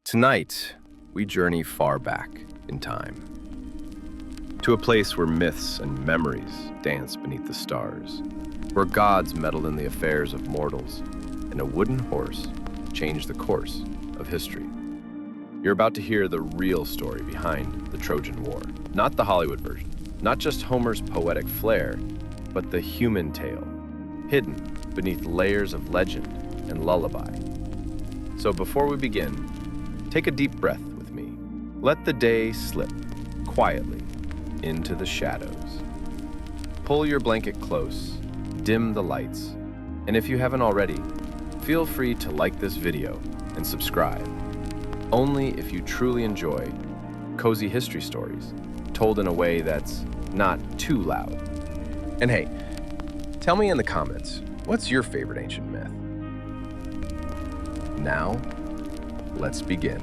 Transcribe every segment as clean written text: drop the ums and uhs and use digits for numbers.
Tonight, we journey far back in time, to a place where myths and memories dance beneath the stars, where gods meddled in the affairs of mortals, and a wooden horse changed the course of history. You're about to hear the real story behind the Trojan War, not the Hollywood version, not just Homer's poetic flair, but the human tale, hidden beneath layers of legend and lullaby. So before we begin, take a deep breath with me. Let the day slip quietly into the shadows. Pull your blanket close, dim the lights, and if you haven't already, feel free to like this video and subscribe. Only if you truly enjoy cozy history stories told in a way that's not too loud. And hey, tell me in the comments, what's your favorite ancient myth? Now, let's begin.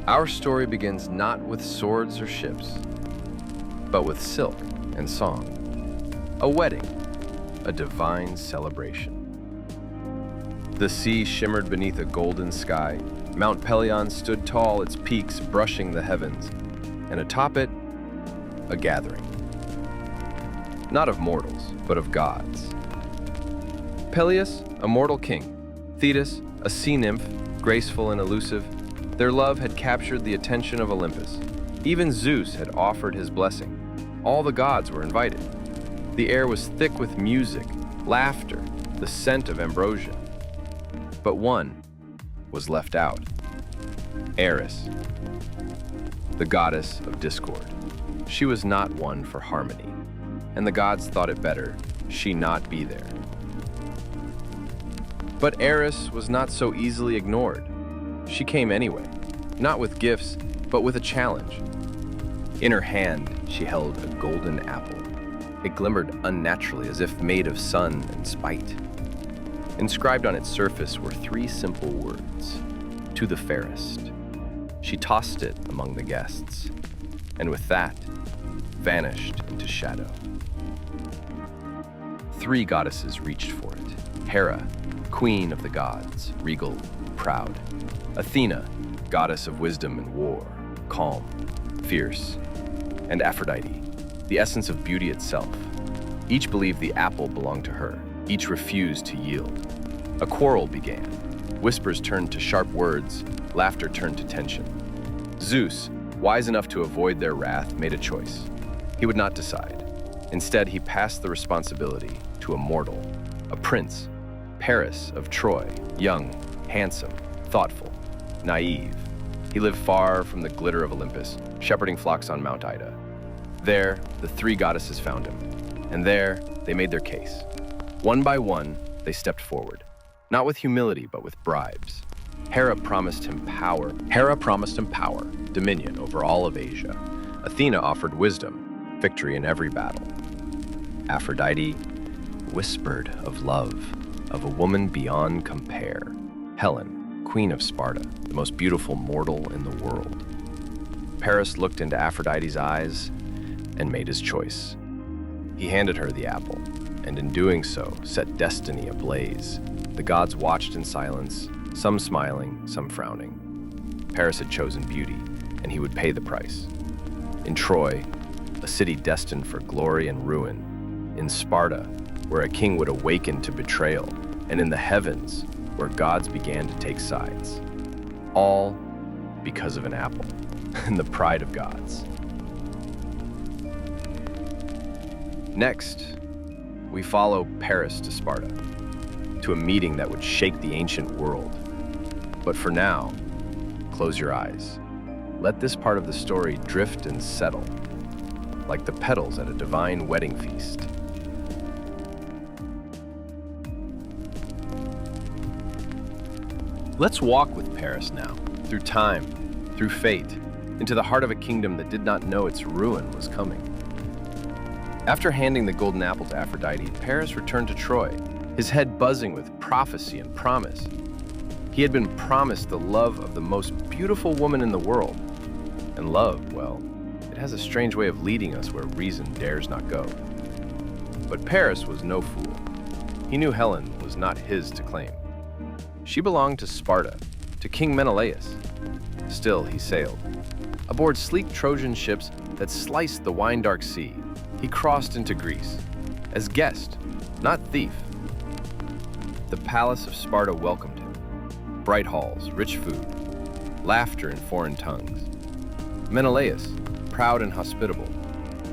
Our story begins not with swords or ships, but with silk and song. A wedding, a divine celebration. The sea shimmered beneath a golden sky. Mount Pelion stood tall, its peaks brushing the heavens, and atop it, a gathering. Not of mortals, but of gods. Peleus, a mortal king. Thetis, a sea nymph, graceful and elusive. Their love had captured the attention of Olympus. Even Zeus had offered his blessing. All the gods were invited. The air was thick with music, laughter, the scent of ambrosia. But one was left out. Eris, the goddess of discord. She was not one for harmony, and the gods thought it better she not be there. But Eris was not so easily ignored. She came anyway, not with gifts, but with a challenge. In her hand, she held a golden apple. It glimmered unnaturally as if made of sun and spite. Inscribed on its surface were three simple words: to the fairest. She tossed it among the guests, and with that, vanished into shadow. Three goddesses reached for it. Hera, queen of the gods, regal, proud. Athena, goddess of wisdom and war, calm, fierce. And Aphrodite, the essence of beauty itself. Each believed the apple belonged to her. Each refused to yield. A quarrel began. Whispers turned to sharp words, laughter turned to tension. Zeus, wise enough to avoid their wrath, made a choice. He would not decide. Instead, he passed the responsibility to a mortal, a prince, Paris of Troy, young, handsome, thoughtful, naive. He lived far from the glitter of Olympus, shepherding flocks on Mount Ida. There, the three goddesses found him, and there, they made their case. One by one, they stepped forward, not with humility, but with bribes. Hera promised him power, dominion over all of Asia. Athena offered wisdom, victory in every battle. Aphrodite whispered of love, of a woman beyond compare. Helen, queen of Sparta, the most beautiful mortal in the world. Paris looked into Aphrodite's eyes and made his choice. He handed her the apple, and in doing so, set destiny ablaze. The gods watched in silence, some smiling, some frowning. Paris had chosen beauty, and he would pay the price. In Troy, a city destined for glory and ruin. In Sparta, where a king would awaken to betrayal. And in the heavens, where gods began to take sides. All because of an apple and the pride of gods. Next, we follow Paris to Sparta, to a meeting that would shake the ancient world. But for now, close your eyes. Let this part of the story drift and settle, like the petals at a divine wedding feast. Let's walk with Paris now, through time, through fate, into the heart of a kingdom that did not know its ruin was coming. After handing the golden apple to Aphrodite, Paris returned to Troy, his head buzzing with prophecy and promise. He had been promised the love of the most beautiful woman in the world. And love, well, it has a strange way of leading us where reason dares not go. But Paris was no fool. He knew Helen was not his to claim. She belonged to Sparta, to to King Menelaus. Still, he sailed. Aboard sleek Trojan ships that sliced the wine-dark sea, he crossed into Greece, as guest, not thief. The palace of Sparta welcomed him. Bright halls, rich food, laughter in foreign tongues. Menelaus, proud and hospitable,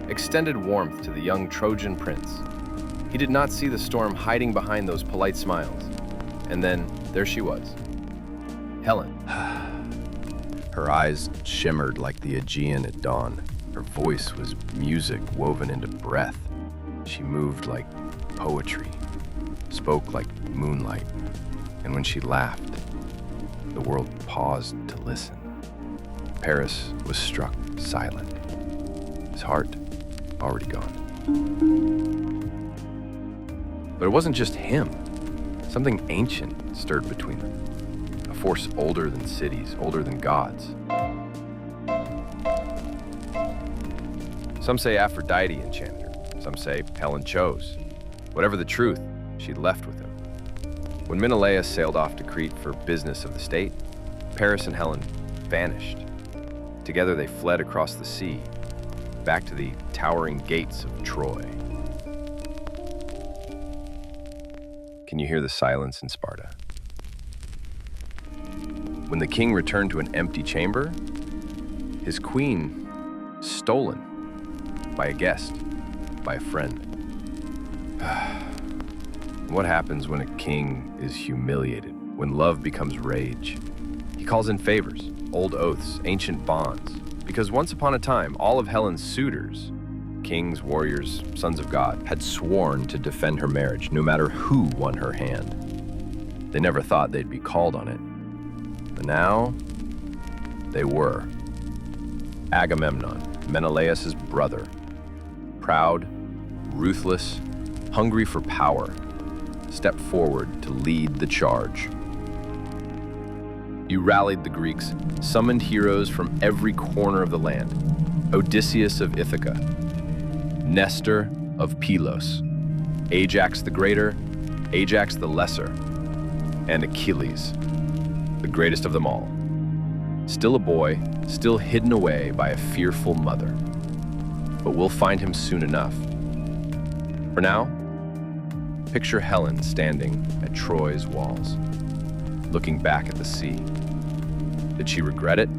extended warmth to the young Trojan prince. He did not see the storm hiding behind those polite smiles. And then, there she was, Helen. Her eyes shimmered like the Aegean at dawn. Her voice was music woven into breath. She moved like poetry, spoke like moonlight, and when she laughed, the world paused to listen. Paris was struck silent, his heart already gone. But it wasn't just him. Something ancient stirred between them. A force older than cities, older than gods. Some say Aphrodite enchanted her. Some say Helen chose. Whatever the truth, she left with him. When Menelaus sailed off to Crete for business of the state, Paris and Helen vanished. Together they fled across the sea, back to the towering gates of Troy. Can you hear the silence in Sparta? When the king returned to an empty chamber, his queen stolen by a guest, by a friend. What happens when a king is humiliated, when love becomes rage? He calls in favors, old oaths, ancient bonds, because once upon a time, all of Helen's suitors, kings, warriors, sons of God, had sworn to defend her marriage, no matter who won her hand. They never thought they'd be called on it. But now, they were. Agamemnon, Menelaus' brother, proud, ruthless, hungry for power, stepped forward to lead the charge. You rallied the Greeks, summoned heroes from every corner of the land. Odysseus of Ithaca, Nestor of Pylos, Ajax the Greater, Ajax the Lesser, and Achilles, the greatest of them all. Still a boy, still hidden away by a fearful mother. But we'll find him soon enough. For now, picture Helen standing at Troy's walls, looking back at the sea. Did she regret it?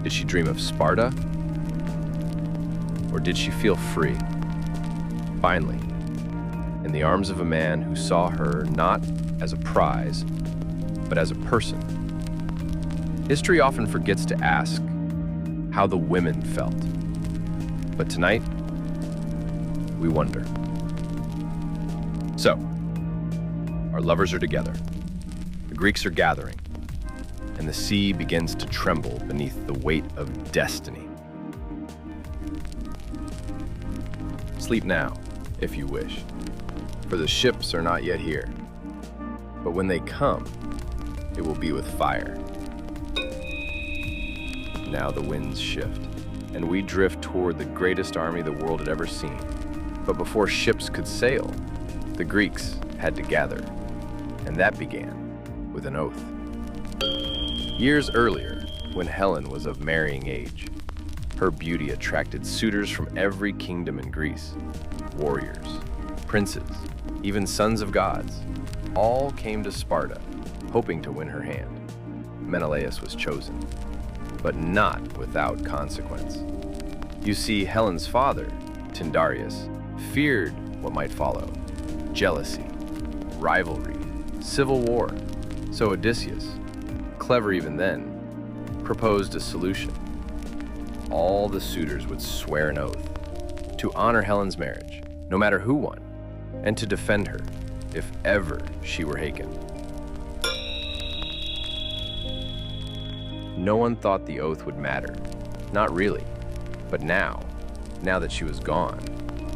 Did she dream of Sparta? Or did she feel free? Finally, in the arms of a man who saw her not as a prize, but as a person. History often forgets to ask how the women felt. But tonight, we wonder. So, our lovers are together. The Greeks are gathering, and the sea begins to tremble beneath the weight of destiny. Sleep now, if you wish, for the ships are not yet here. But when they come, it will be with fire. Now the winds shift, and we drift toward the greatest army the world had ever seen. But before ships could sail, the Greeks had to gather, and that began with an oath. Years earlier, when Helen was of marrying age, her beauty attracted suitors from every kingdom in Greece. Warriors, princes, even sons of gods, all came to Sparta, hoping to win her hand. Menelaus was chosen, but not without consequence. You see, Helen's father, Tyndareus, feared what might follow: jealousy, rivalry, civil war. So Odysseus, clever even then, proposed a solution. All the suitors would swear an oath to honor Helen's marriage, no matter who won, and to defend her if ever she were taken. No one thought the oath would matter. Not really. But now that she was gone,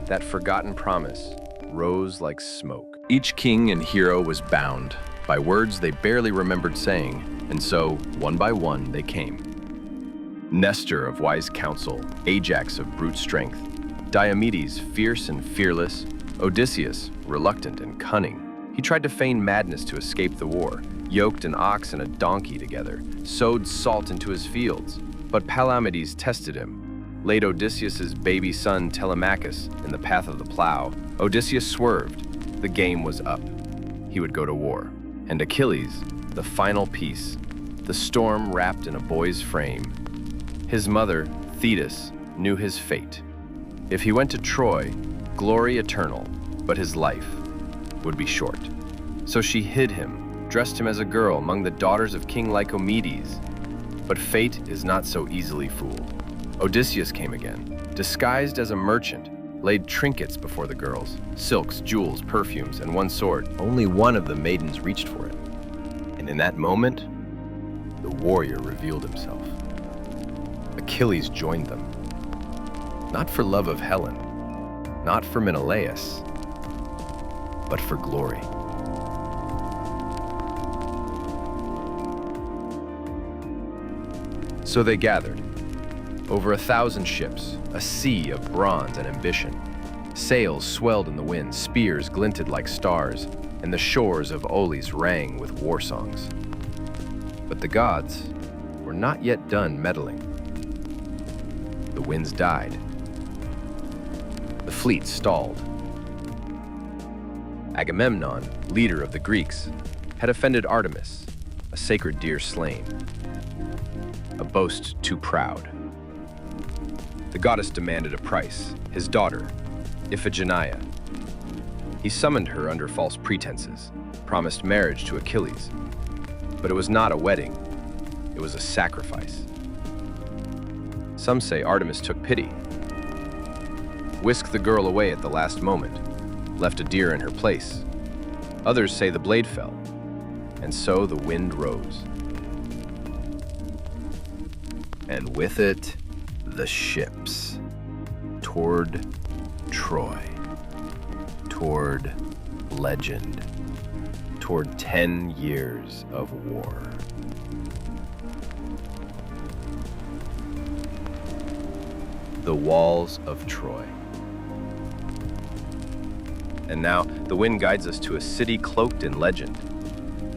that forgotten promise rose like smoke. Each king and hero was bound by words they barely remembered saying, and so, one by one, they came. Nestor of wise counsel, Ajax of brute strength, Diomedes fierce and fearless, Odysseus reluctant and cunning. He tried to feign madness to escape the war, yoked an ox and a donkey together, sowed salt into his fields. But Palamedes tested him, laid Odysseus's baby son Telemachus in the path of the plow. Odysseus swerved. The game was up. He would go to war. And Achilles, the final piece, the storm wrapped in a boy's frame. His mother, Thetis, knew his fate. If he went to Troy, glory eternal, but his life would be short. So she hid him, dressed him as a girl among the daughters of King Lycomedes. But fate is not so easily fooled. Odysseus came again, disguised as a merchant, laid trinkets before the girls, silks, jewels, perfumes, and one sword. Only one of the maidens reached for it. And in that moment, the warrior revealed himself. Achilles joined them. Not for love of Helen, not for Menelaus, but for glory. So they gathered. Over 1,000 ships, a sea of bronze and ambition. Sails swelled in the wind, spears glinted like stars, and the shores of Olis rang with war songs. But the gods were not yet done meddling. The winds died. The fleet stalled. Agamemnon, leader of the Greeks, had offended Artemis, a sacred deer slain. A boast too proud. The goddess demanded a price, his daughter, Iphigenia. He summoned her under false pretenses, promised marriage to Achilles. But it was not a wedding, it was a sacrifice. Some say Artemis took pity, whisked the girl away at the last moment, left a deer in her place. Others say the blade fell, and so the wind rose. And with it, the ships, toward Troy, toward legend, toward 10 years of war. The walls of Troy. And now, the wind guides us to a city cloaked in legend,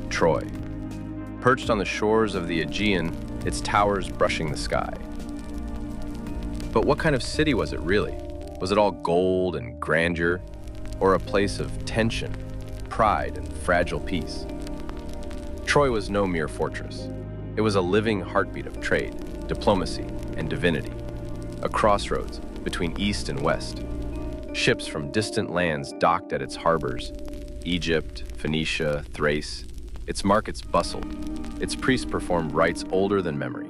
Troy. Perched on the shores of the Aegean, its towers brushing the sky. But what kind of city was it really? Was it all gold and grandeur, or a place of tension, pride, and fragile peace? Troy was no mere fortress. It was a living heartbeat of trade, diplomacy, and divinity, a crossroads between east and west. Ships from distant lands docked at its harbors, Egypt, Phoenicia, Thrace. Its markets bustled. Its priests performed rites older than memory.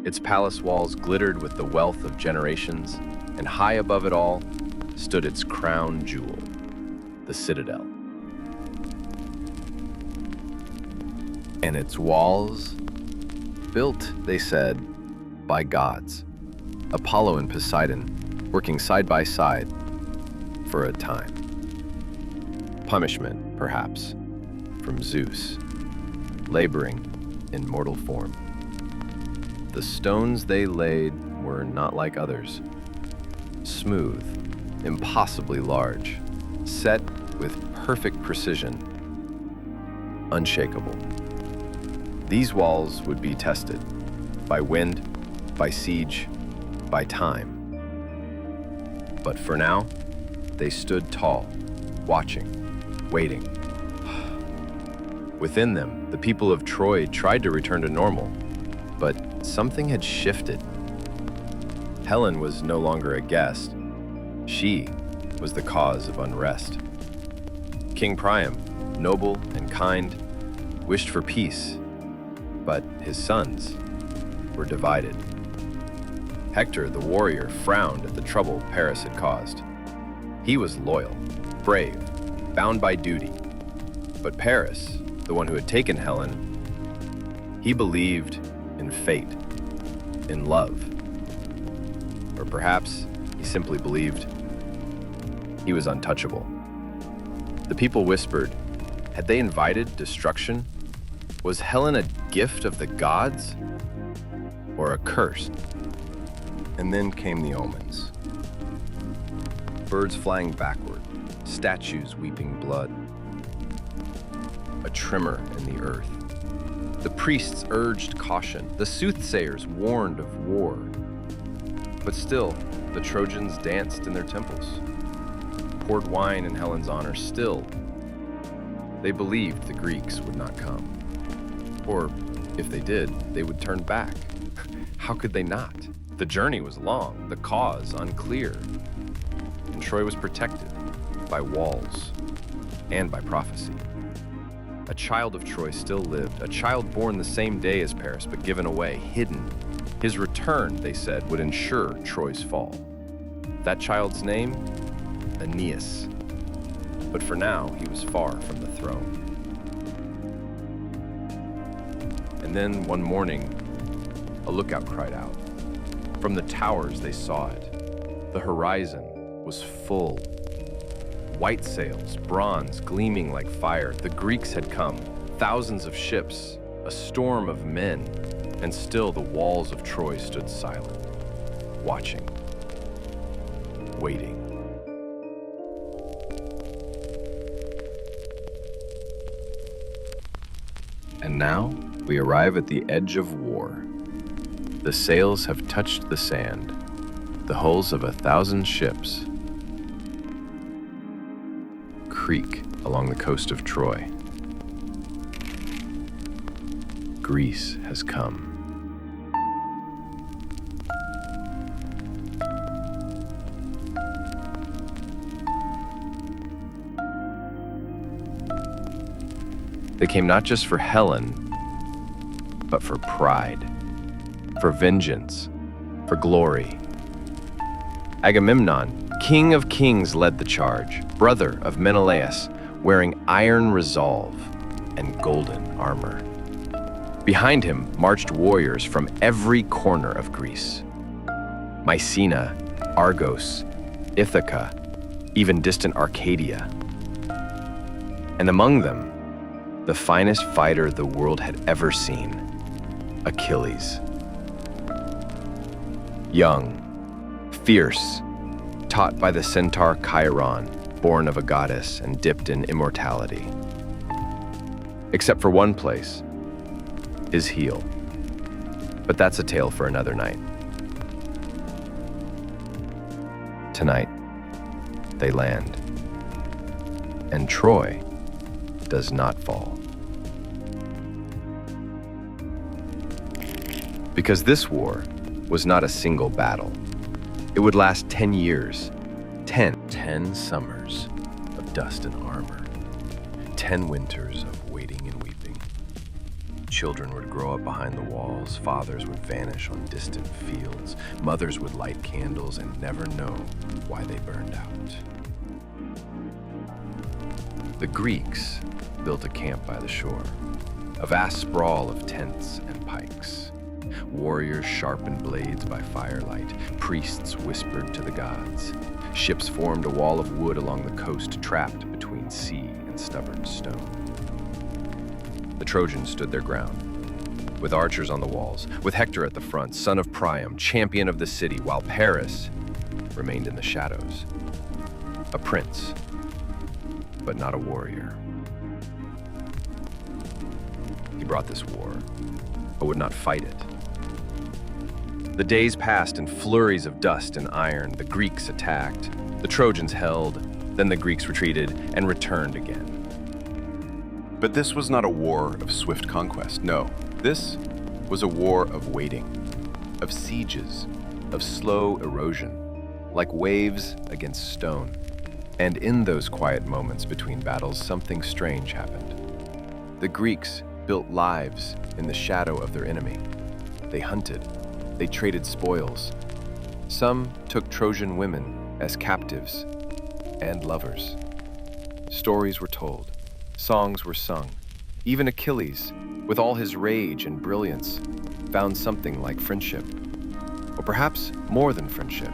Its palace walls glittered with the wealth of generations, and high above it all stood its crown jewel, the citadel. And its walls, built, they said, by gods, Apollo and Poseidon, working side by side for a time. Punishment, perhaps, from Zeus, laboring in mortal form. The stones they laid were not like others. Smooth, impossibly large, set with perfect precision, unshakable. These walls would be tested by wind, by siege, by time. But for now, they stood tall, watching, waiting. Within them, the people of Troy tried to return to normal, but something had shifted. Helen was no longer a guest. She was the cause of unrest. King Priam, noble and kind, wished for peace, but his sons were divided. Hector, the warrior, frowned at the trouble Paris had caused. He was loyal, brave, bound by duty. But Paris, the one who had taken Helen, he believed in fate, in love. Or perhaps he simply believed he was untouchable. The people whispered, had they invited destruction? Was Helen a gift of the gods or a curse? And then came the omens. Birds flying backward, statues weeping blood, a tremor in the earth. The priests urged caution. The soothsayers warned of war. But still, the Trojans danced in their temples, poured wine in Helen's honor. Still, they believed the Greeks would not come. Or, if they did, they would turn back. How could they not? The journey was long, the cause unclear. And Troy was protected by walls and by prophecy. A child of Troy still lived, a child born the same day as Paris, but given away, hidden. His return, they said, would ensure Troy's fall. That child's name? Aeneas. But for now, he was far from the throne. And then one morning, a lookout cried out. From the towers, they saw it. The horizon was full. White sails, bronze, gleaming like fire. The Greeks had come, thousands of ships, a storm of men, and still the walls of Troy stood silent, watching, waiting. And now we arrive at the edge of war. The sails have touched the sand, the hulls of 1,000 ships creak along the coast of Troy. Greece has come. They came not just for Helen, but for pride, for vengeance, for glory. Agamemnon, King of Kings, led the charge, brother of Menelaus, wearing iron resolve and golden armor. Behind him marched warriors from every corner of Greece. Mycena, Argos, Ithaca, even distant Arcadia. And among them, the finest fighter the world had ever seen, Achilles. Young, fierce, taught by the centaur Chiron, born of a goddess and dipped in immortality. Except for one place, his heel. But that's a tale for another night. Tonight, they land. And Troy does not fall. Because this war was not a single battle. It would last 10 years, 10 summers of dust and armor, 10 winters of waiting and weeping. Children would grow up behind the walls, fathers would vanish on distant fields, mothers would light candles and never know why they burned out. The Greeks built a camp by the shore, a vast sprawl of tents and pikes. Warriors sharpened blades by firelight, priests whispered to the gods. Ships formed a wall of wood along the coast, trapped between sea and stubborn stone. The Trojans stood their ground, with archers on the walls, with Hector at the front, son of Priam, champion of the city, while Paris remained in the shadows. A prince, but not a warrior. He brought this war, but would not fight it. The days passed in flurries of dust and iron. The Greeks attacked, the Trojans held, then the Greeks retreated and returned again. But this was not a war of swift conquest, no. This was a war of waiting, of sieges, of slow erosion, like waves against stone. And in those quiet moments between battles, something strange happened. The Greeks built lives in the shadow of their enemy. They hunted. They traded spoils. Some took Trojan women as captives and lovers. Stories were told. Songs were sung. Even Achilles, with all his rage and brilliance, found something like friendship. Or perhaps more than friendship,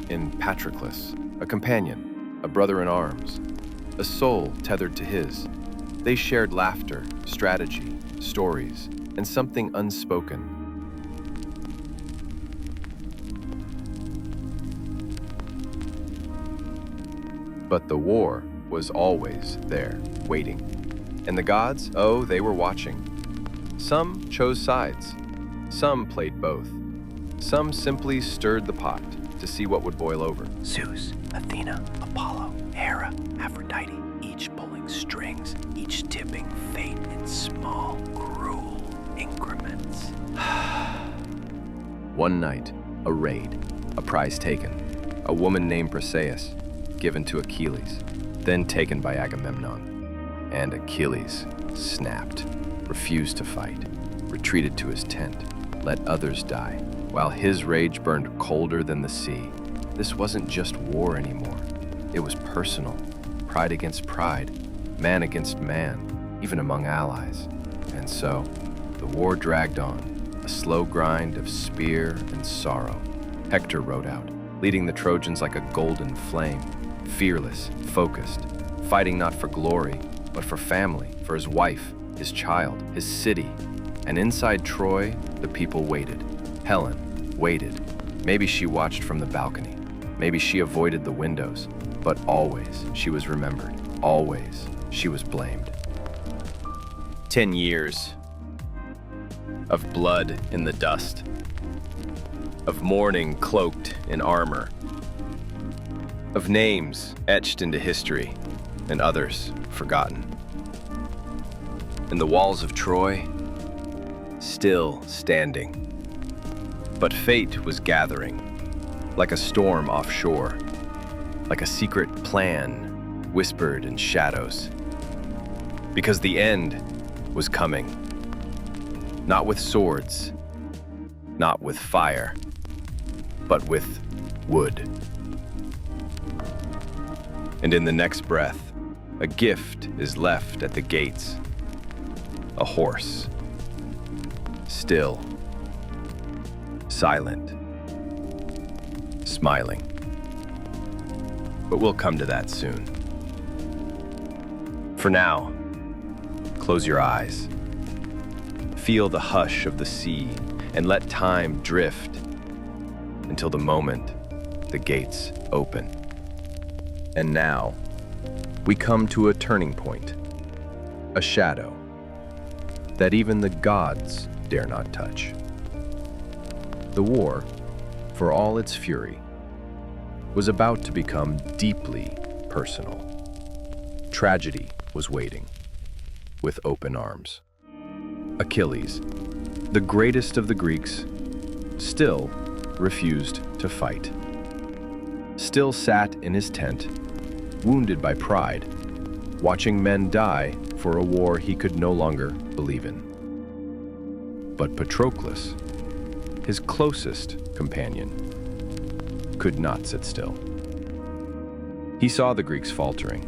in Patroclus, a companion, a brother in arms, a soul tethered to his. They shared laughter, strategy, stories, and something unspoken. But the war was always there, waiting. And the gods, oh, they were watching. Some chose sides. Some played both. Some simply stirred the pot to see what would boil over. Zeus, Athena, Apollo, Hera, Aphrodite, each pulling strings, each tipping fate in small, cruel increments. One night, a raid, a prize taken, a woman named Briseis, given to Achilles, then taken by Agamemnon. And Achilles snapped, refused to fight, retreated to his tent, let others die, while his rage burned colder than the sea. This wasn't just war anymore. It was personal, pride against pride, man against man, even among allies. And so, the war dragged on, a slow grind of spear and sorrow. Hector rode out, leading the Trojans like a golden flame, fearless, focused, fighting not for glory, but for family, for his wife, his child, his city. And inside Troy, the people waited. Helen waited. Maybe she watched from the balcony. Maybe she avoided the windows. But always she was remembered. Always she was blamed. 10 years of blood in the dust, of mourning cloaked in armor, of names etched into history and others forgotten. And the walls of Troy still standing. But fate was gathering, like a storm offshore, like a secret plan whispered in shadows. Because the end was coming, not with swords, not with fire, but with wood. And in the next breath, a gift is left at the gates. A horse. Still. Silent. Smiling. But we'll come to that soon. For now, close your eyes. Feel the hush of the sea and let time drift until the moment the gates open. And now, we come to a turning point, a shadow that even the gods dare not touch. The war, for all its fury, was about to become deeply personal. Tragedy was waiting, with open arms. Achilles, the greatest of the Greeks, still refused to fight. Still sat in his tent, wounded by pride, watching men die for a war he could no longer believe in. But Patroclus, his closest companion, could not sit still. He saw the Greeks faltering.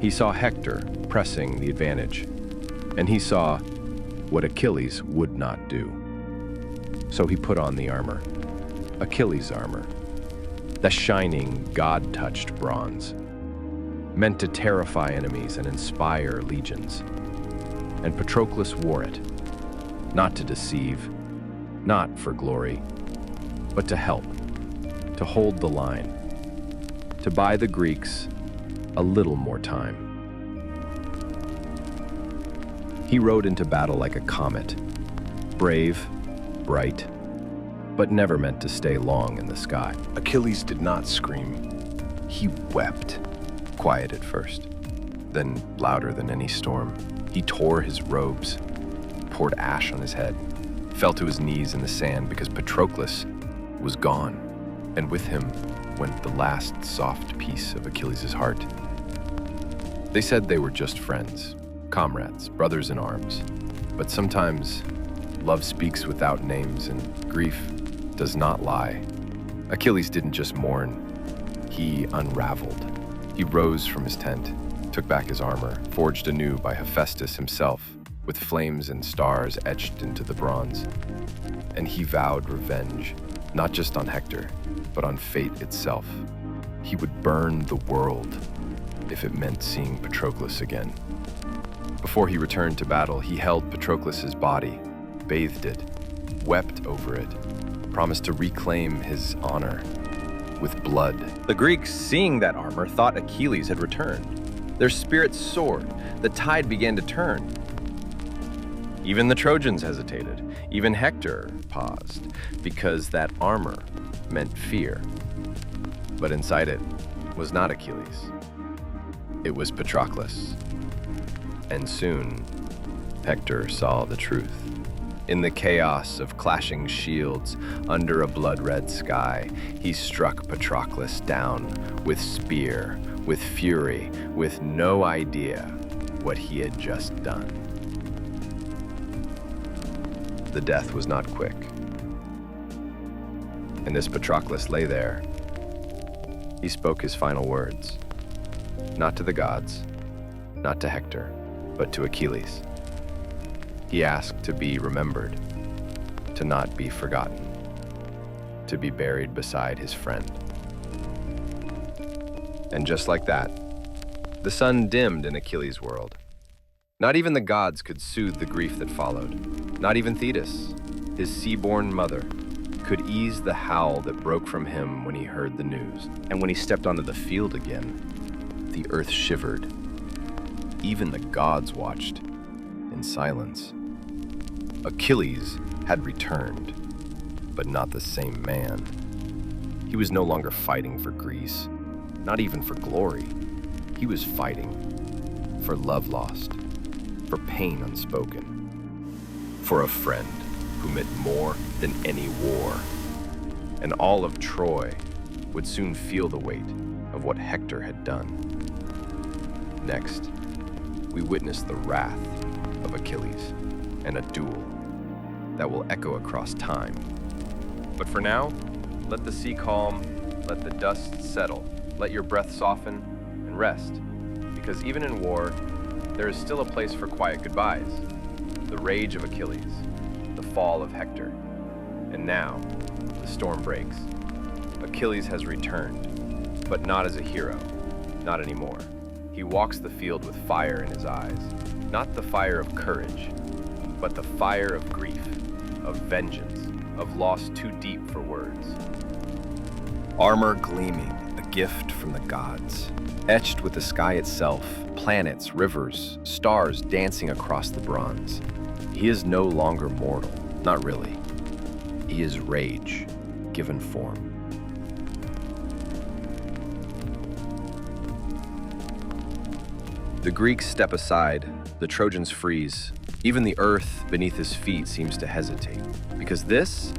He saw Hector pressing the advantage, and he saw what Achilles would not do. So he put on the armor, Achilles' armor, the shining, God-touched bronze, meant to terrify enemies and inspire legions. And Patroclus wore it, not to deceive, not for glory, but to help, to hold the line, to buy the Greeks a little more time. He rode into battle like a comet, brave, bright, but never meant to stay long in the sky. Achilles did not scream. He wept, quiet at first, then louder than any storm. He tore his robes, poured ash on his head, fell to his knees in the sand because Patroclus was gone, and with him went the last soft piece of Achilles' heart. They said they were just friends, comrades, brothers in arms. But sometimes love speaks without names and grief does not lie. Achilles didn't just mourn, he unraveled. He rose from his tent, took back his armor, forged anew by Hephaestus himself, with flames and stars etched into the bronze. And he vowed revenge, not just on Hector, but on fate itself. He would burn the world if it meant seeing Patroclus again. Before he returned to battle, he held Patroclus's body, bathed it, wept over it, promised to reclaim his honor with blood. The Greeks, seeing that armor, thought Achilles had returned. Their spirits soared. The tide began to turn. Even the Trojans hesitated. Even Hector paused, because that armor meant fear. But inside it was not Achilles. It was Patroclus. And soon, Hector saw the truth. In the chaos of clashing shields under a blood-red sky, he struck Patroclus down with spear, with fury, with no idea what he had just done. The death was not quick. And as Patroclus lay there, he spoke his final words, not to the gods, not to Hector, but to Achilles. He asked to be remembered, to not be forgotten, to be buried beside his friend. And just like that, the sun dimmed in Achilles' world. Not even the gods could soothe the grief that followed. Not even Thetis, his sea-born mother, could ease the howl that broke from him when he heard the news. And when he stepped onto the field again, the earth shivered. Even the gods watched in silence. Achilles had returned, but not the same man. He was no longer fighting for Greece, not even for glory. He was fighting for love lost, for pain unspoken, for a friend who meant more than any war. And all of Troy would soon feel the weight of what Hector had done. Next, we witness the wrath of Achilles and a duel that will echo across time. But for now, let the sea calm, let the dust settle, let your breath soften and rest, because even in war, there is still a place for quiet goodbyes. The rage of Achilles, the fall of Hector, and now the storm breaks. Achilles has returned, but not as a hero, not anymore. He walks the field with fire in his eyes, not the fire of courage, but the fire of grief, of vengeance, of loss too deep for words. Armor gleaming, a gift from the gods, etched with the sky itself, planets, rivers, stars dancing across the bronze. He is no longer mortal, not really. He is rage, given form. The Greeks step aside, the Trojans freeze. Even the earth beneath his feet seems to hesitate, because this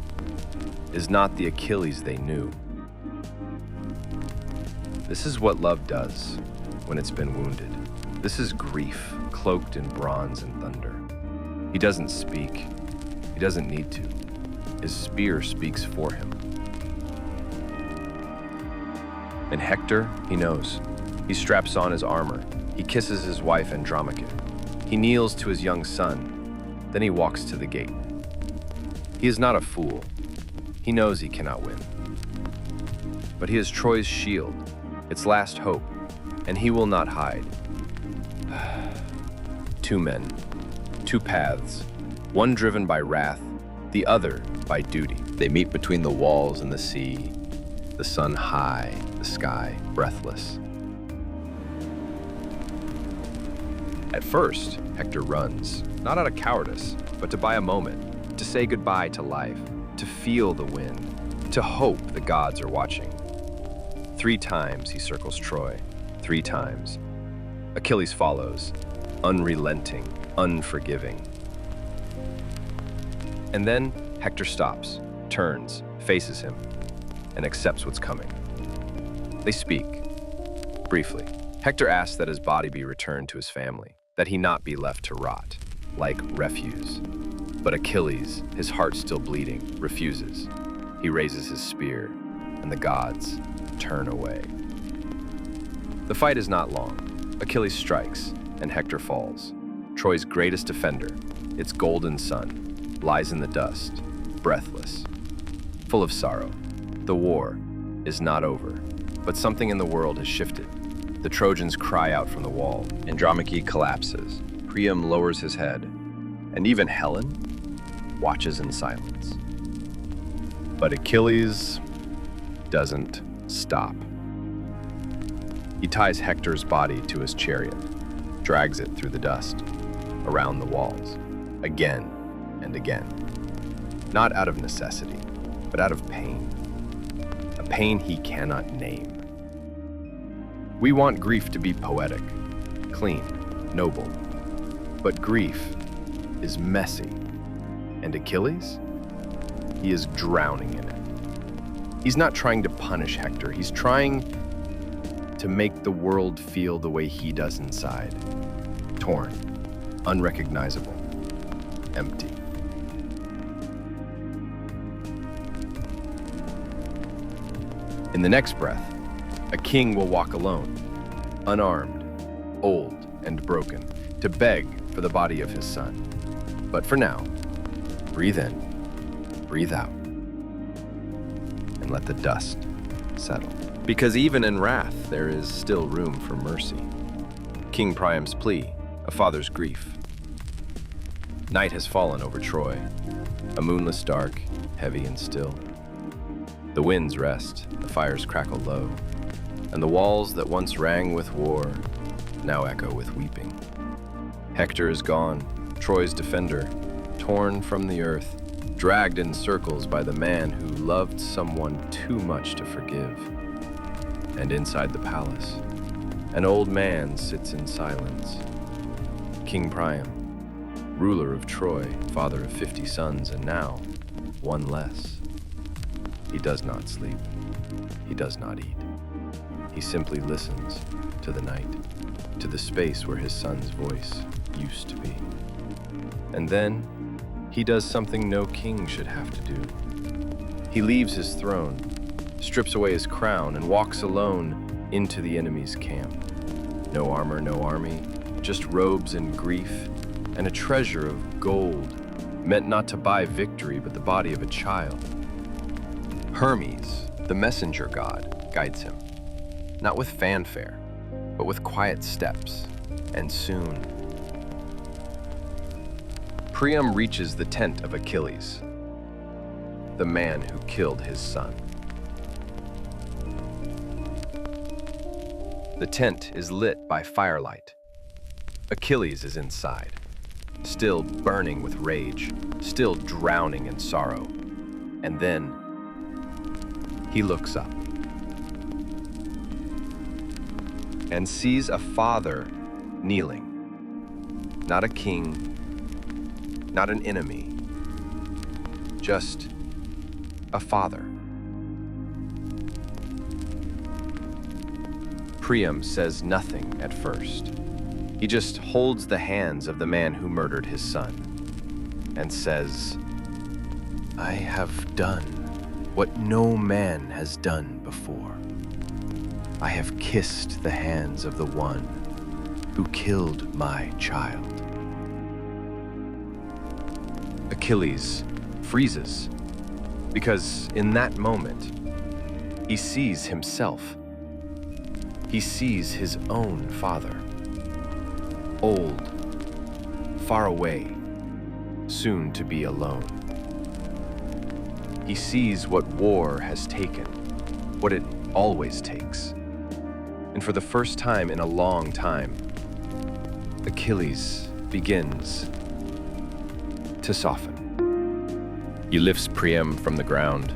is not the Achilles they knew. This is what love does when it's been wounded. This is grief, cloaked in bronze and thunder. He doesn't speak. He doesn't need to. His spear speaks for him. And Hector, he knows. He straps on his armor. He kisses his wife Andromache. He kneels to his young son. Then he walks to the gate. He is not a fool. He knows he cannot win. But he is Troy's shield, its last hope, and he will not hide. Two men, two paths, one driven by wrath, the other by duty. They meet between the walls and the sea, the sun high, the sky breathless. At first, Hector runs, not out of cowardice, but to buy a moment, to say goodbye to life, to feel the wind, to hope the gods are watching. 3 times he circles Troy, 3 times. Achilles follows, unrelenting, unforgiving. And then Hector stops, turns, faces him, and accepts what's coming. They speak, briefly. Hector asks that his body be returned to his family, that he not be left to rot, like refuse. But Achilles, his heart still bleeding, refuses. He raises his spear, and the gods turn away. The fight is not long. Achilles strikes, and Hector falls. Troy's greatest defender, its golden sun, lies in the dust, breathless, full of sorrow. The war is not over, but something in the world has shifted. The Trojans cry out from the wall. Andromache collapses. Priam lowers his head. And even Helen watches in silence. But Achilles doesn't stop. He ties Hector's body to his chariot, drags it through the dust, around the walls. again and again. Not out of necessity, but out of pain. A pain he cannot name. We want grief to be poetic, clean, noble. But grief is messy. And Achilles? He is drowning in it. He's not trying to punish Hector. He's trying to make the world feel the way he does inside. Torn, unrecognizable, empty. In the next breath, a king will walk alone, unarmed, old, and broken, to beg for the body of his son. But for now, breathe in, breathe out, and let the dust settle. Because even in wrath, there is still room for mercy. King Priam's plea, a father's grief. Night has fallen over Troy, a moonless dark, heavy and still. The winds rest, the fires crackle low, and the walls that once rang with war now echo with weeping. Hector is gone, Troy's defender, torn from the earth, dragged in circles by the man who loved someone too much to forgive. And inside the palace, an old man sits in silence. King Priam, ruler of Troy, father of 50 sons, and now one less. He does not sleep. He does not eat. He simply listens to the night, to the space where his son's voice used to be. And then he does something no king should have to do. He leaves his throne, strips away his crown, and walks alone into the enemy's camp. No armor, no army, just robes and grief, and a treasure of gold, meant not to buy victory, but the body of a child. Hermes, the messenger god, guides him, not with fanfare, but with quiet steps, and soon Priam reaches the tent of Achilles, the man who killed his son. The tent is lit by firelight. Achilles is inside, still burning with rage, still drowning in sorrow. And then he looks up and sees a father kneeling, not a king, not an enemy, just a father. Priam says nothing at first. He just holds the hands of the man who murdered his son and says, "I have done what no man has done before. I have kissed the hands of the one who killed my child." Achilles freezes, because in that moment, he sees himself. He sees his own father, old, far away, soon to be alone. He sees what war has taken, what it always takes. And for the first time in a long time, Achilles begins to soften. He lifts Priam from the ground.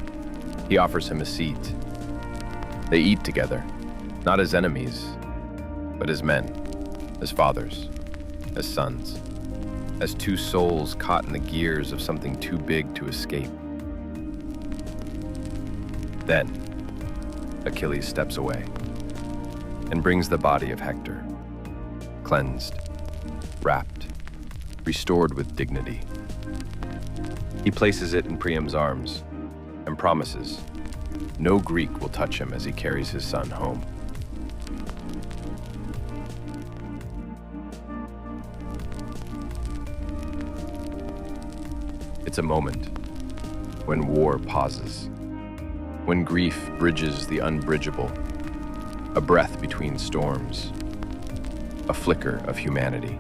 He offers him a seat. They eat together, not as enemies, but as men, as fathers, as sons, as two souls caught in the gears of something too big to escape. Then, Achilles steps away and brings the body of Hector, cleansed, wrapped, restored with dignity. He places it in Priam's arms and promises no Greek will touch him as he carries his son home. It's a moment when war pauses, when grief bridges the unbridgeable, a breath between storms, a flicker of humanity.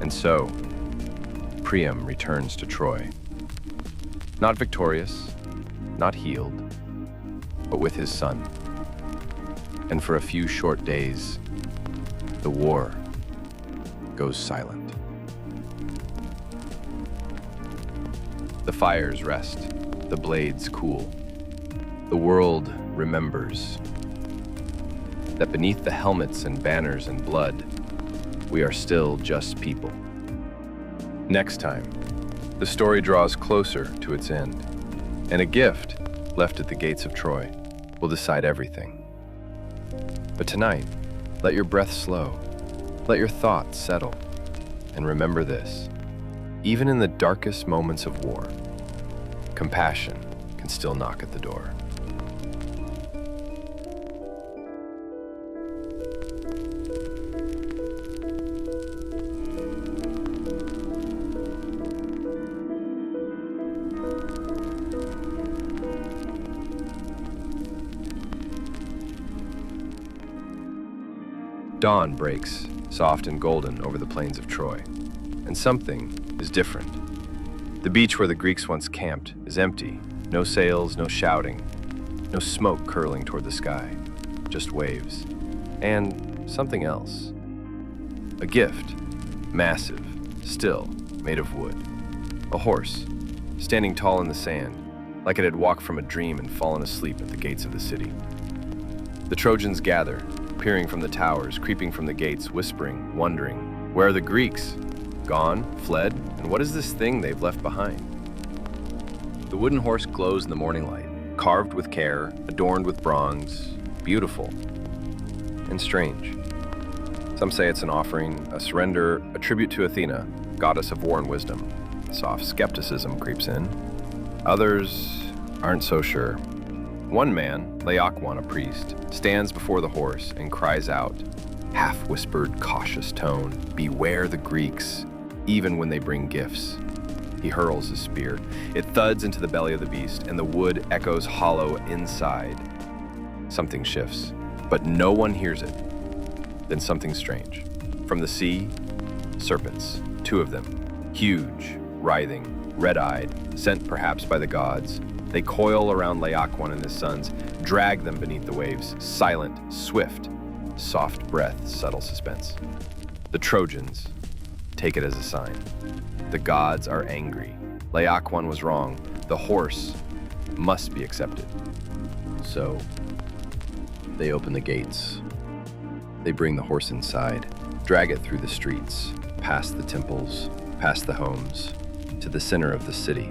And so, Priam returns to Troy, not victorious, not healed, but with his son. And for a few short days, the war goes silent. The fires rest, the blades cool. The world remembers that beneath the helmets and banners and blood, we are still just people. Next time, the story draws closer to its end, and a gift left at the gates of Troy will decide everything. But tonight, let your breath slow, let your thoughts settle, and remember this: even in the darkest moments of war, compassion can still knock at the door. Dawn breaks, soft and golden, over the plains of Troy, and something is different. The beach where the Greeks once camped is empty. No sails, no shouting, no smoke curling toward the sky, just waves. And something else. A gift, massive, still, made of wood. A horse, standing tall in the sand, like it had walked from a dream and fallen asleep at the gates of the city. The Trojans gather, peering from the towers, creeping from the gates, whispering, wondering, where are the Greeks? Gone? Fled? And what is this thing they've left behind? The wooden horse glows in the morning light, carved with care, adorned with bronze, beautiful and strange. Some say it's an offering, a surrender, a tribute to Athena, goddess of war and wisdom. Soft skepticism creeps in. Others aren't so sure. One man, Laocoon, a priest, stands before the horse and cries out, half-whispered, cautious tone, beware the Greeks, even when they bring gifts. He hurls his spear. It thuds into the belly of the beast, and the wood echoes hollow inside. Something shifts, but no one hears it. Then something strange. From the sea, serpents, 2 of them, huge, writhing, red-eyed, sent perhaps by the gods. They coil around Laocoon and his sons, drag them beneath the waves, silent, swift, soft breath, subtle suspense. The Trojans take it as a sign. The gods are angry. Laocoon was wrong. The horse must be accepted. So they open the gates. They bring the horse inside, drag it through the streets, past the temples, past the homes, to the center of the city.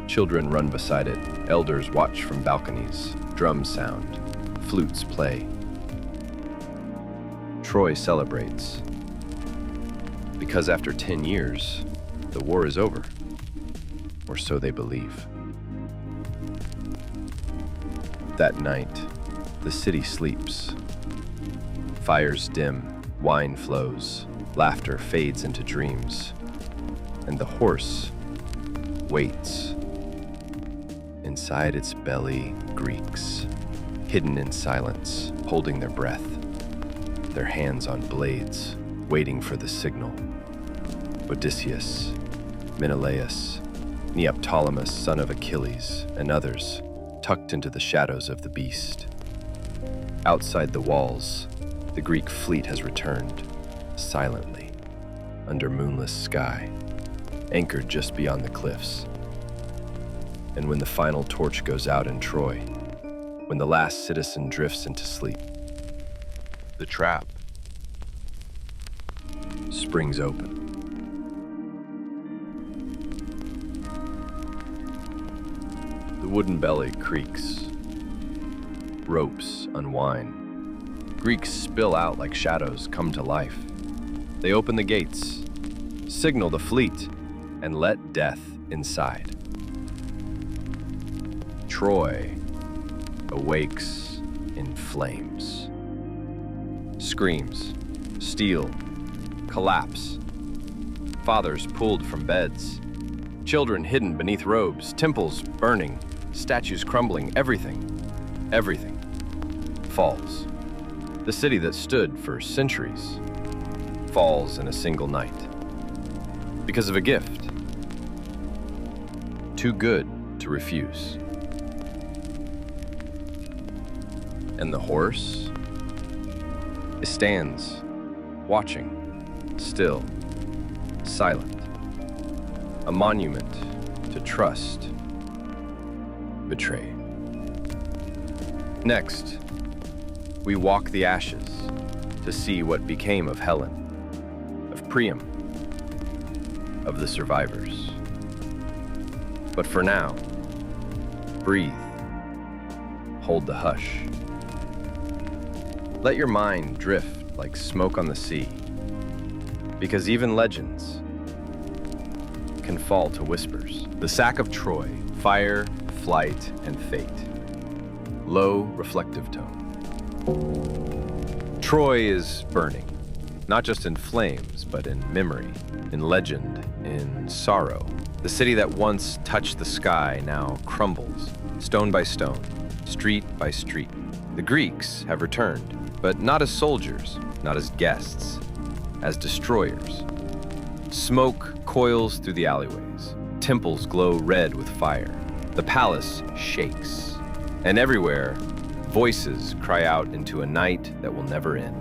Children run beside it, elders watch from balconies, drums sound, flutes play. Troy celebrates, because after 10 years, the war is over, or so they believe. That night, the city sleeps. Fires dim, wine flows, laughter fades into dreams, and the horse waits. Inside its belly, Greeks, hidden in silence, holding their breath, their hands on blades, waiting for the signal. Odysseus, Menelaus, Neoptolemus, son of Achilles, and others, tucked into the shadows of the beast. Outside the walls, the Greek fleet has returned, silently, under moonless sky, anchored just beyond the cliffs. And when the final torch goes out in Troy, when the last citizen drifts into sleep, the trap springs open. The wooden belly creaks. Ropes unwind. Greeks spill out like shadows come to life. They open the gates, signal the fleet, and let death inside. Troy awakes in flames. Screams, steel, collapse. Fathers pulled from beds. Children hidden beneath robes, temples burning, statues crumbling, everything falls. The city that stood for centuries falls in a single night. Because of a gift. Too good to refuse. And the horse? It stands, watching, still, silent. A monument to trust, betrayed. Next, we walk the ashes to see what became of Helen, of Priam, of the survivors. But for now, breathe, hold the hush. Let your mind drift like smoke on the sea, because even legends can fall to whispers. The sack of Troy, fire, flight, and fate. Low, reflective tone. Troy is burning, not just in flames, but in memory, in legend, in sorrow. The city that once touched the sky now crumbles, stone by stone, street by street. The Greeks have returned, but not as soldiers, not as guests, as destroyers. Smoke coils through the alleyways. Temples glow red with fire. The palace shakes. And everywhere, voices cry out into a night that will never end.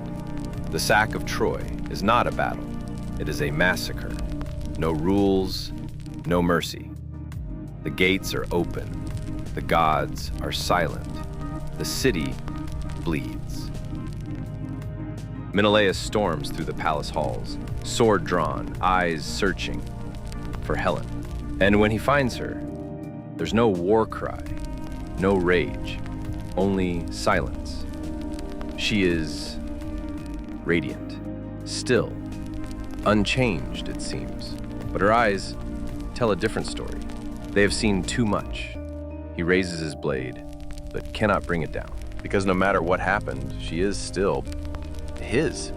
The sack of Troy is not a battle. It is a massacre. No rules, no mercy. The gates are open. The gods are silent. The city bleeds. Menelaus storms through the palace halls, sword drawn, eyes searching for Helen. And when he finds her, there's no war cry, no rage, only silence. She is radiant, still, unchanged, it seems. But her eyes tell a different story. They have seen too much. He raises his blade, but cannot bring it down. Because no matter what happened, she is still his.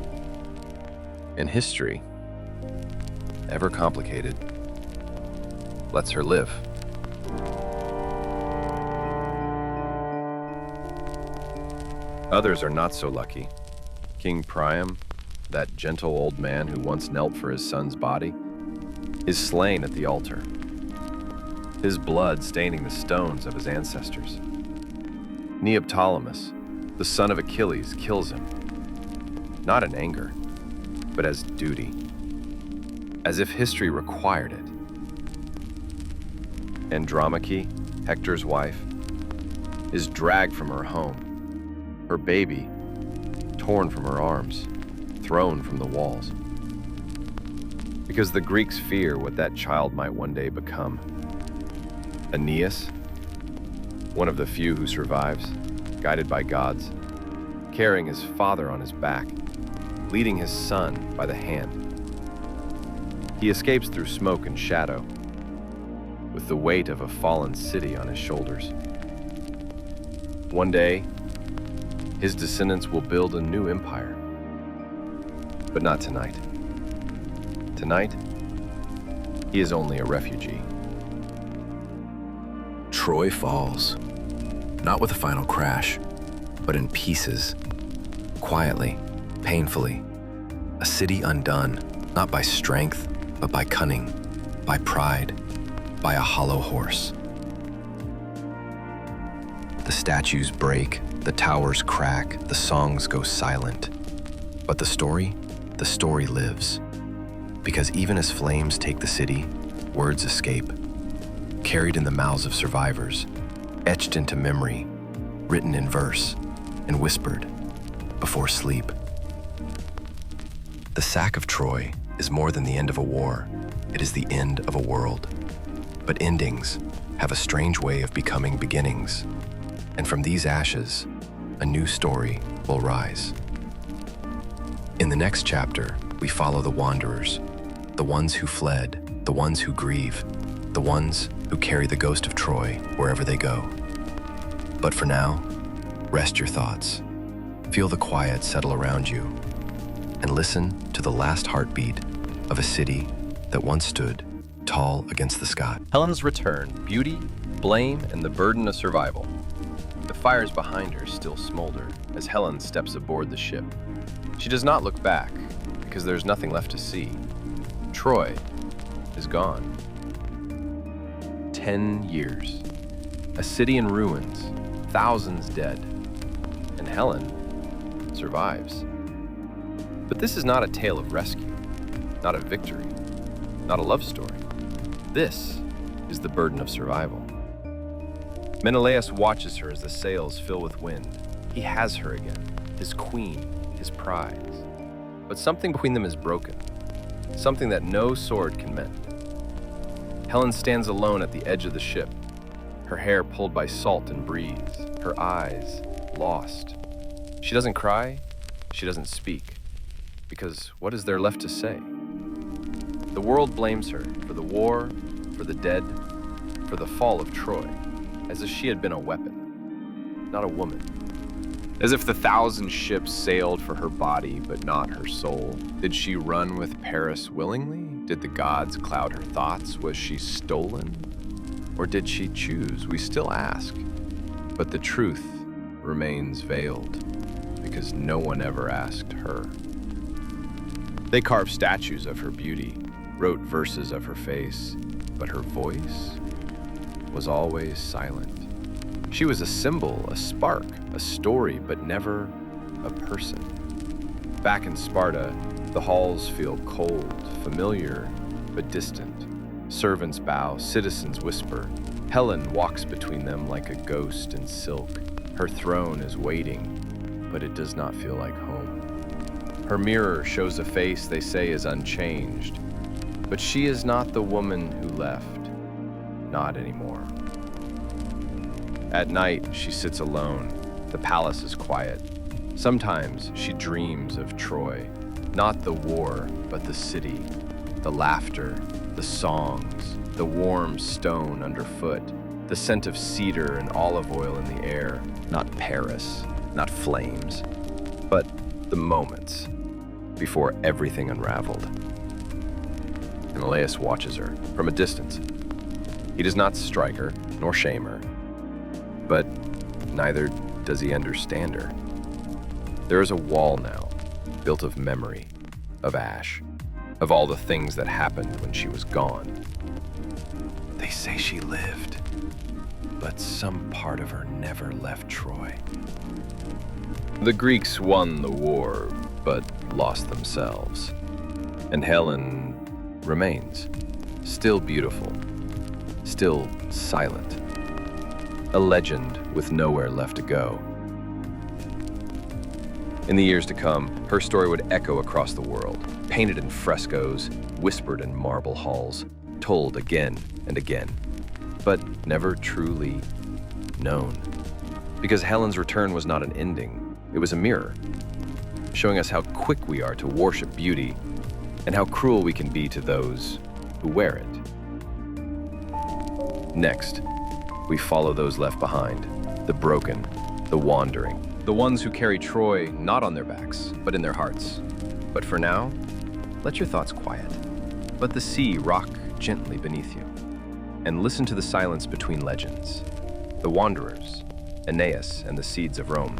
And history, ever complicated, lets her live. Others are not so lucky. King Priam, that gentle old man who once knelt for his son's body, is slain at the altar, his blood staining the stones of his ancestors. Neoptolemus, the son of Achilles, kills him, not in anger, but as duty, as if history required it. Andromache, Hector's wife, is dragged from her home, her baby torn from her arms, thrown from the walls. Because the Greeks fear what that child might one day become. Aeneas, one of the few who survives, guided by gods, carrying his father on his back, leading his son by the hand. He escapes through smoke and shadow, with the weight of a fallen city on his shoulders. One day, his descendants will build a new empire. But not tonight. Tonight, he is only a refugee. Troy falls, not with a final crash, but in pieces, quietly, painfully. A city undone, not by strength, but by cunning, by pride, by a hollow horse. The statues break, the towers crack, the songs go silent. But the story lives. Because even as flames take the city, words escape, carried in the mouths of survivors, etched into memory, written in verse, and whispered before sleep. The sack of Troy is more than the end of a war. It is the end of a world. But endings have a strange way of becoming beginnings. And from these ashes, a new story will rise. In the next chapter, we follow the wanderers, the ones who fled, the ones who grieve, the ones who carry the ghost of Troy wherever they go. But for now, rest your thoughts. Feel the quiet settle around you, and listen to the last heartbeat of a city that once stood tall against the sky. Helen's return, beauty, blame, and the burden of survival. The fires behind her still smolder as Helen steps aboard the ship. She does not look back, because there's nothing left to see. Troy is gone. 10 years. A city in ruins, thousands dead. And Helen survives. But this is not a tale of rescue, not a victory, not a love story. This is the burden of survival. Menelaus watches her as the sails fill with wind. He has her again, his queen, his prize. But something between them is broken, something that no sword can mend. Helen stands alone at the edge of the ship, her hair pulled by salt and breeze, her eyes lost. She doesn't cry, she doesn't speak, because what is there left to say? The world blames her for the war, for the dead, for the fall of Troy, as if she had been a weapon, not a woman. As if the 1,000 ships sailed for her body, but not her soul. Did she run with Paris willingly? Did the gods cloud her thoughts? Was she stolen? Or did she choose? We still ask. But the truth remains veiled, because no one ever asked her. They carved statues of her beauty, wrote verses of her face, but her voice was always silent. She was a symbol, a spark, a story, but never a person. Back in Sparta, the halls feel cold, familiar, but distant. Servants bow, citizens whisper. Helen walks between them like a ghost in silk. Her throne is waiting, but it does not feel like home. Her mirror shows a face they say is unchanged, but she is not the woman who left. Not anymore. At night, she sits alone. The palace is quiet. Sometimes she dreams of Troy, not the war, but the city, the laughter, the songs, the warm stone underfoot, the scent of cedar and olive oil in the air, not Paris, not flames, but the moments before everything unraveled. Menelaus watches her from a distance. He does not strike her, nor shame her, but neither does he understand her. There is a wall now, built of memory, of ash, of all the things that happened when she was gone. They say she lived, but some part of her never left Troy. The Greeks won the war, but lost themselves. And Helen remains, still beautiful, still silent. A legend with nowhere left to go. In the years to come, her story would echo across the world, painted in frescoes, whispered in marble halls, told again and again, but never truly known. Because Helen's return was not an ending, it was a mirror, showing us how quick we are to worship beauty and how cruel we can be to those who wear it. Next, we follow those left behind, the broken, the wandering, the ones who carry Troy not on their backs, but in their hearts. But for now, let your thoughts quiet. Let the sea rock gently beneath you, and listen to the silence between legends, the wanderers, Aeneas and the seeds of Rome.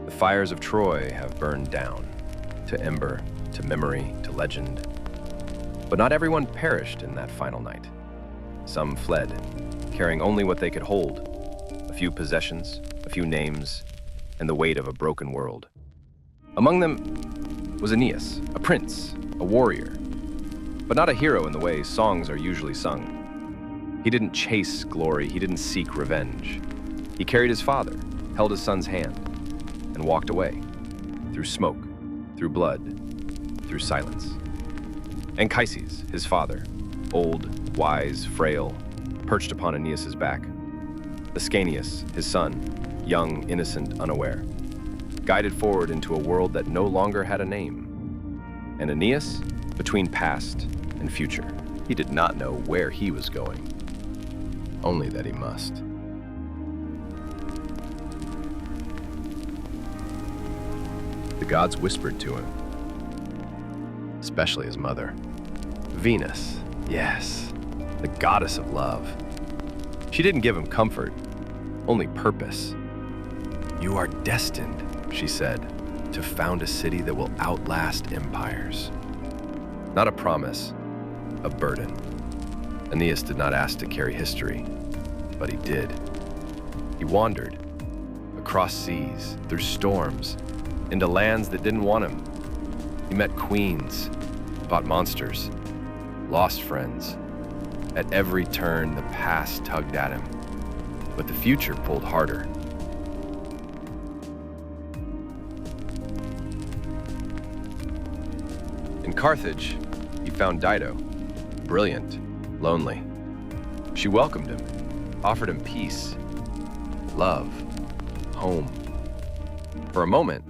The fires of Troy have burned down, to ember, to memory, to legend. But not everyone perished in that final night. Some fled, carrying only what they could hold, a few possessions, a few names, and the weight of a broken world. Among them was Aeneas, a prince, a warrior, but not a hero in the way songs are usually sung. He didn't chase glory, he didn't seek revenge. He carried his father, held his son's hand, and walked away, through smoke, through blood, through silence. Anchises, his father, old, wise, frail, perched upon Aeneas' back. Ascanius, his son, young, innocent, unaware, guided forward into a world that no longer had a name. And Aeneas, between past and future. He did not know where he was going, only that he must. The gods whispered to him, especially his mother. Venus, yes, the goddess of love. She didn't give him comfort, only purpose. You are destined, she said, to found a city that will outlast empires. Not a promise, a burden. Aeneas did not ask to carry history, but he did. He wandered across seas, through storms, into lands that didn't want him. He met queens, fought monsters, lost friends. At every turn, the past tugged at him, but the future pulled harder. In Carthage, he found Dido, brilliant, lonely. She welcomed him, offered him peace, love, home. For a moment,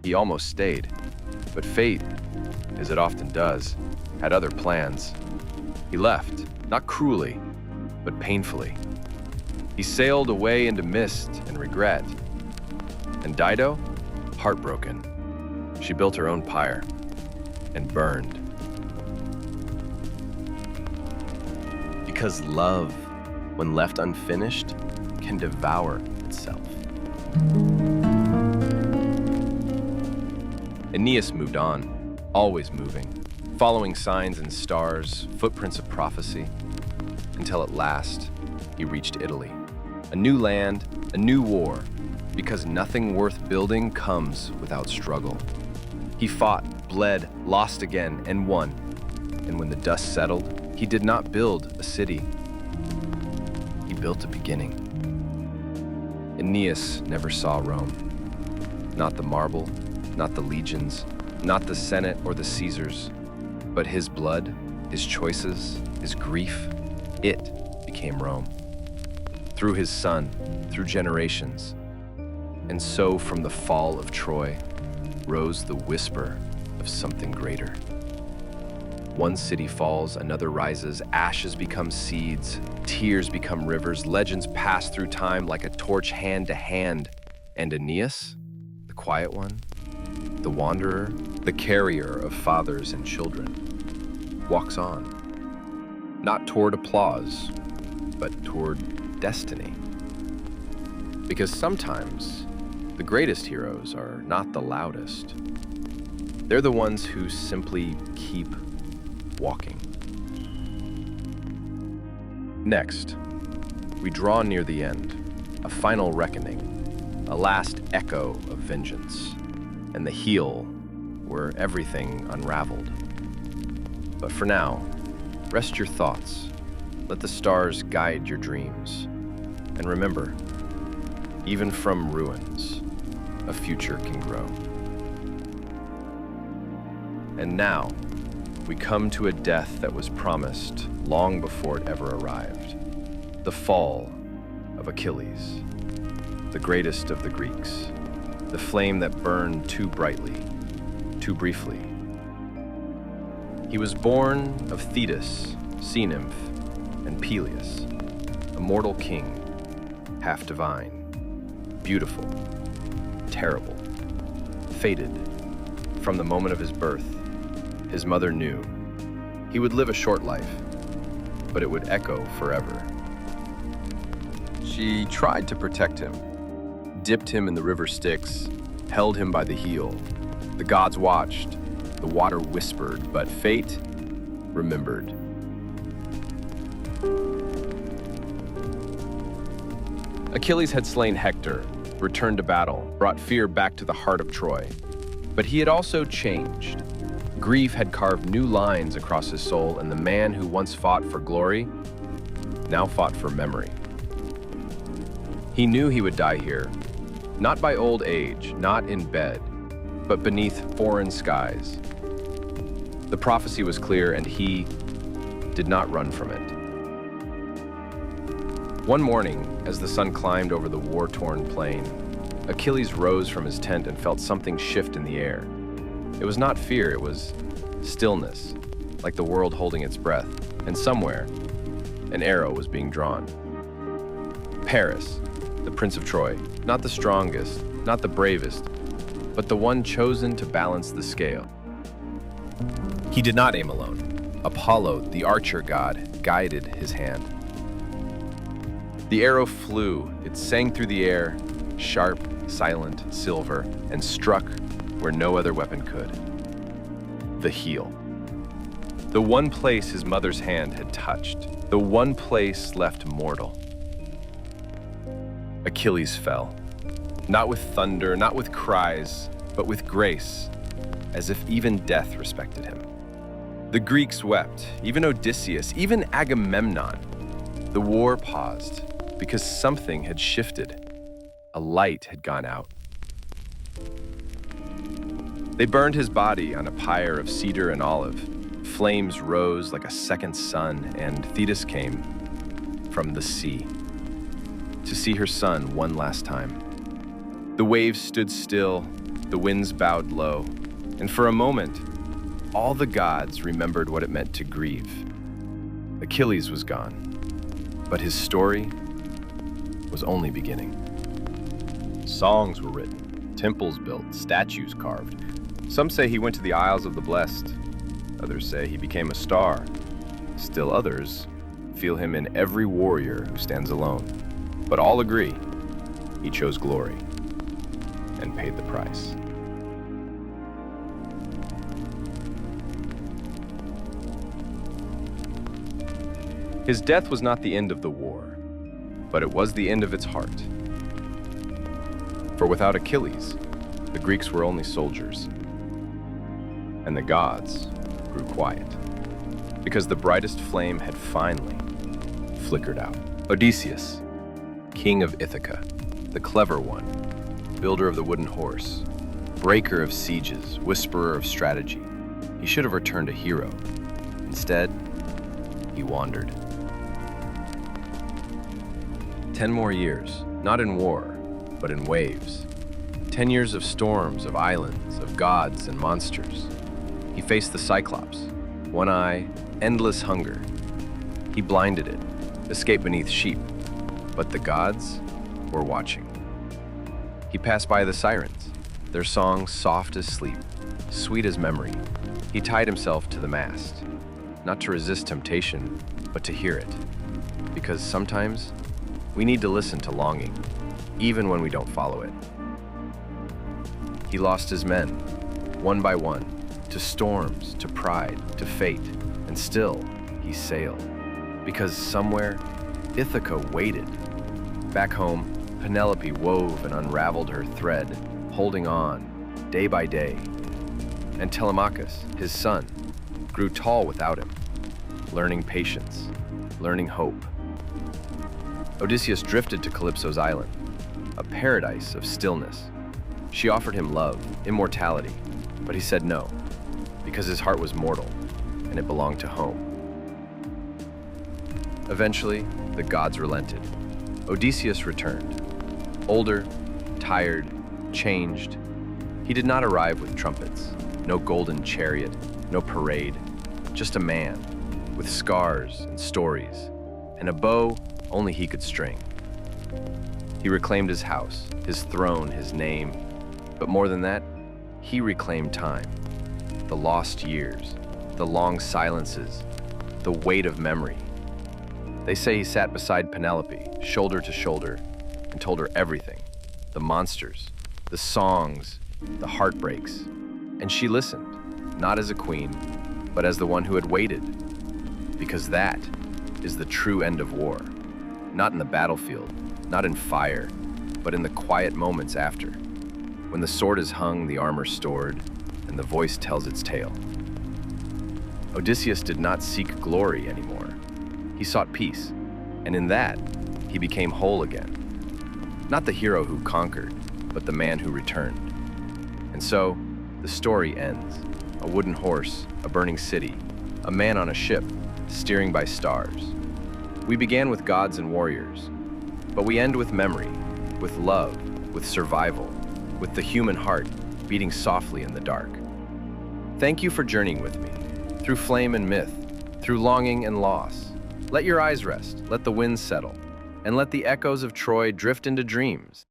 he almost stayed, but fate, as it often does, had other plans. He left, not cruelly, but painfully. He sailed away into mist and regret. And Dido, heartbroken, she built her own pyre and burned. Because love, when left unfinished, can devour itself. Aeneas moved on, always moving, following signs and stars, footprints of prophecy, until at last he reached Italy. A new land, a new war, because nothing worth building comes without struggle. He fought, bled, lost again, and won. And when the dust settled, he did not build a city. He built a beginning. Aeneas never saw Rome. Not the marble, not the legions, not the Senate or the Caesars, but his blood, his choices, his grief, it became Rome. Through his son, through generations. And so from the fall of Troy rose the whisper of something greater. One city falls, another rises, ashes become seeds, tears become rivers, legends pass through time like a torch hand to hand. And Aeneas, the quiet one, the wanderer, the carrier of fathers and children, walks on, not toward applause, but toward destiny. Because sometimes the greatest heroes are not the loudest. They're the ones who simply keep walking. Next, we draw near the end, a final reckoning, a last echo of vengeance, and the heel where everything unraveled. But for now, rest your thoughts, let the stars guide your dreams, and remember, even from ruins, a future can grow. And now, we come to a death that was promised long before it ever arrived. The fall of Achilles, the greatest of the Greeks, the flame that burned too brightly, too briefly. He was born of Thetis, sea nymph, and Peleus, a mortal king, half divine, beautiful, terrible, fated. From the moment of his birth, his mother knew he would live a short life, but it would echo forever. She tried to protect him, dipped him in the river Styx, held him by the heel. The gods watched, the water whispered, but fate remembered. Achilles had slain Hector, returned to battle, brought fear back to the heart of Troy. But he had also changed. Grief had carved new lines across his soul, and the man who once fought for glory now fought for memory. He knew he would die here, not by old age, not in bed, but beneath foreign skies. The prophecy was clear, and he did not run from it. One morning, as the sun climbed over the war-torn plain, Achilles rose from his tent and felt something shift in the air. It was not fear, it was stillness, like the world holding its breath, and somewhere, an arrow was being drawn. Paris, the Prince of Troy, not the strongest, not the bravest, but the one chosen to balance the scale. He did not aim alone. Apollo, the archer god, guided his hand. The arrow flew, it sang through the air, sharp, silent, silver, and struck where no other weapon could. The heel. The one place his mother's hand had touched, the one place left mortal. Achilles fell, not with thunder, not with cries, but with grace, as if even death respected him. The Greeks wept, even Odysseus, even Agamemnon. The war paused because something had shifted. A light had gone out. They burned his body on a pyre of cedar and olive. Flames rose like a second sun, and Thetis came from the sea to see her son one last time. The waves stood still, the winds bowed low, and for a moment, all the gods remembered what it meant to grieve. Achilles was gone, but his story was only beginning. Songs were written, temples built, statues carved. Some say he went to the Isles of the Blessed. Others say he became a star. Still others feel him in every warrior who stands alone. But all agree, he chose glory and paid the price. His death was not the end of the war, but it was the end of its heart. For without Achilles, the Greeks were only soldiers, and the gods grew quiet, because the brightest flame had finally flickered out. Odysseus, king of Ithaca, the clever one, builder of the wooden horse, breaker of sieges, whisperer of strategy. He should have returned a hero. Instead, he wandered. 10 more years, not in war, but in waves. 10 years of storms, of islands, of gods and monsters. He faced the Cyclops, one eye, endless hunger. He blinded it, escaped beneath sheep, but the gods were watching. He passed by the sirens, their songs soft as sleep, sweet as memory. He tied himself to the mast, not to resist temptation, but to hear it. Because sometimes we need to listen to longing, even when we don't follow it. He lost his men, one by one, to storms, to pride, to fate, and still he sailed. Because somewhere, Ithaca waited. Back home, Penelope wove and unraveled her thread, holding on, day by day. And Telemachus, his son, grew tall without him, learning patience, learning hope. Odysseus drifted to Calypso's island, a paradise of stillness. She offered him love, immortality, but he said no, because his heart was mortal, and it belonged to home. Eventually, the gods relented. Odysseus returned, older, tired, changed. He did not arrive with trumpets, no golden chariot, no parade, just a man with scars and stories, and a bow only he could string. He reclaimed his house, his throne, his name, but more than that, he reclaimed time, the lost years, the long silences, the weight of memory. They say he sat beside Penelope, shoulder to shoulder, and told her everything, the monsters, the songs, the heartbreaks. And she listened, not as a queen, but as the one who had waited. Because that is the true end of war. Not in the battlefield, not in fire, but in the quiet moments after. When the sword is hung, the armor stored, and the voice tells its tale. Odysseus did not seek glory anymore. He sought peace, and in that, he became whole again. Not the hero who conquered, but the man who returned. And so, the story ends. A wooden horse, a burning city, a man on a ship, steering by stars. We began with gods and warriors, but we end with memory, with love, with survival, with the human heart beating softly in the dark. Thank you for journeying with me, through flame and myth, through longing and loss. Let your eyes rest, let the winds settle, and let the echoes of Troy drift into dreams.